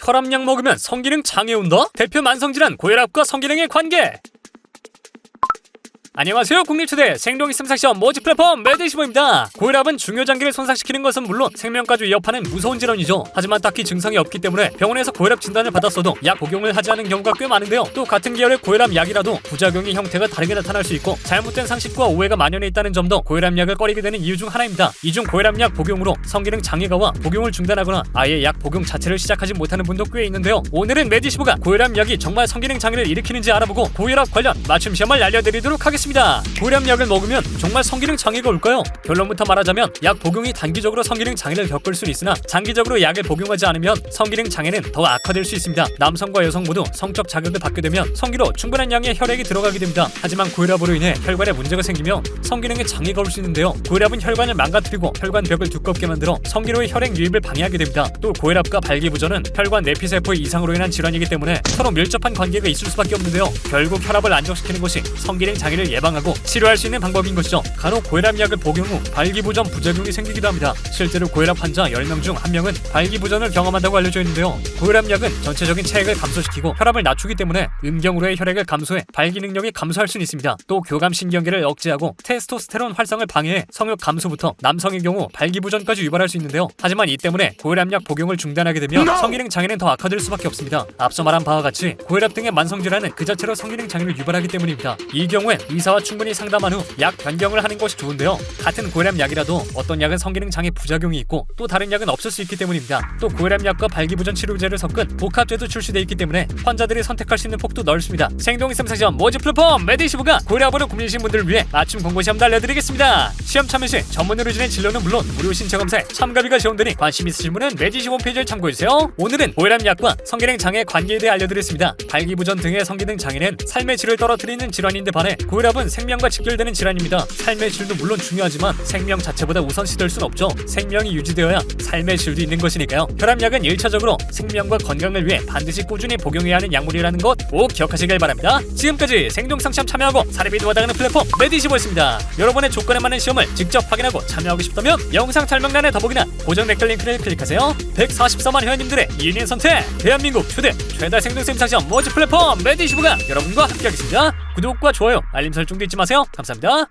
혈압약 먹으면 성기능 장애 온다? 대표 만성질환 고혈압과 성기능의 관계. 안녕하세요. 국립초대 생동이슴사시험 모집 플랫폼 매드25입니다. 고혈압은 중요장기를 손상시키는 것은 물론 생명까지 위협하는 무서운 질환이죠. 하지만 딱히 증상이 없기 때문에 병원에서 고혈압 진단을 받았어도 약 복용을 하지 않은 경우가 꽤 많은데요. 또 같은 계열의 고혈압 약이라도 부작용의 형태가 다르게 나타날 수 있고 잘못된 상식과 오해가 만연해 있다는 점도 고혈압 약을 꺼리게 되는 이유 중 하나입니다. 이중 고혈압 약 복용으로 성기능 장애가 와 복용을 중단하거나 아예 약 복용 자체를 시작하지 못하는 분도 꽤 있는데요. 오늘은 매드25가 고혈압 약이 정말 성기능 장애를 일으키는지 알아보고 고혈압 관련 맞춤 시험을 알려드리도록 하겠습니다. 고혈압약을 먹으면 정말 성기능 장애가 올까요? 결론부터 말하자면 약 복용이 단기적으로 성기능 장애를 겪을 수는 있으나 장기적으로 약을 복용하지 않으면 성기능 장애는 더 악화될 수 있습니다. 남성과 여성 모두 성적 자극을 받게 되면 성기로 충분한 양의 혈액이 들어가게 됩니다. 하지만 고혈압으로 인해 혈관에 문제가 생기며 성기능에 장애가 올 수 있는데요. 고혈압은 혈관을 망가뜨리고 혈관벽을 두껍게 만들어 성기로의 혈액 유입을 방해하게 됩니다. 또 고혈압과 발기부전은 혈관 내피세포의 이상으로 인한 질환이기 때문에 서로 밀접한 관계가 있을 수밖에 없는데요. 결국 혈압을 안정시키는 것이 성기능 장애를 예방하고 치료할 수 있는 방법인 것이죠. 간혹 고혈압약을 복용 후 발기부전 부작용이 생기기도 합니다. 실제로 고혈압 환자 10명 중 1명은 발기부전을 경험한다고 알려져 있는데요. 고혈압약은 전체적인 체액을 감소시키고 혈압을 낮추기 때문에 음경으로의 혈액을 감소해 발기 능력이 감소할 수는 있습니다. 또 교감신경계를 억제하고 테스토스테론 활성을 방해해 성욕 감소부터 남성의 경우 발기부전까지 유발할 수 있는데요. 하지만 이 때문에 고혈압약 복용을 중단하게 되면 성기능 장애는 더 악화될 수밖에 없습니다. 앞서 말한 바와 같이 고혈압 등의 만성질환은 그 자체로 성기능 장애를 유발하기 때문입니다. 이 경우엔 의사와 충분히 상담한 후 약 변경을 하는 것이 좋은데요. 같은 고혈압 약이라도 어떤 약은 성기능 장애 부작용이 있고 또 다른 약은 없을 수 있기 때문입니다. 또 고혈압 약과 발기부전 치료제를 섞은 복합제도 출시되어 있기 때문에 환자들이 선택할 수 있는 폭도 넓습니다. 생동이슴사시험 모집 플랫폼 매드25가 고혈압으로 고민이신 분들을 위해 맞춤 공고시험도 알려드리겠습니다. 시험 참여 시 전문의로 진행 진료는 물론 무료 신체 검사에 참가비가 지원되니 관심 있으신 분은 매드25 홈페이지를 참고해주세요. 오늘은 고혈압 약과 성기능 장애의 관계에 대해 알려드렸습니다. 발기부전 등의 성기능 장애는 삶의 질을 떨어뜨리는 질환인데 반해 고혈압은 생명과 직결되는 질환입니다. 삶의 질도 물론 중요하지만 생명 자체보다 우선시될 순 없죠. 생명이 유지되어야 삶의 질도 있는 것이니까요. 혈압약은 1차적으로 생명과 건강을 위해 반드시 꾸준히 복용해야 하는 약물이라는 것 꼭 기억하시길 바랍니다. 지금까지 생동상시험 참여하고 사례비 도와당하는 플랫폼 매드25였습니다. 여러분의 조건에 맞는 시험을 직접 확인하고 참여하고 싶다면 영상 설명란의 더보기나 고정 댓글 링크를 클릭하세요. 144만 회원님들의 1인 선택! 대한민국 최다 생동상시험 모집 플랫폼 매드25가 여러분과 함께하겠습니다. 구독과 좋아요, 알림 설정도 잊지 마세요. 감사합니다.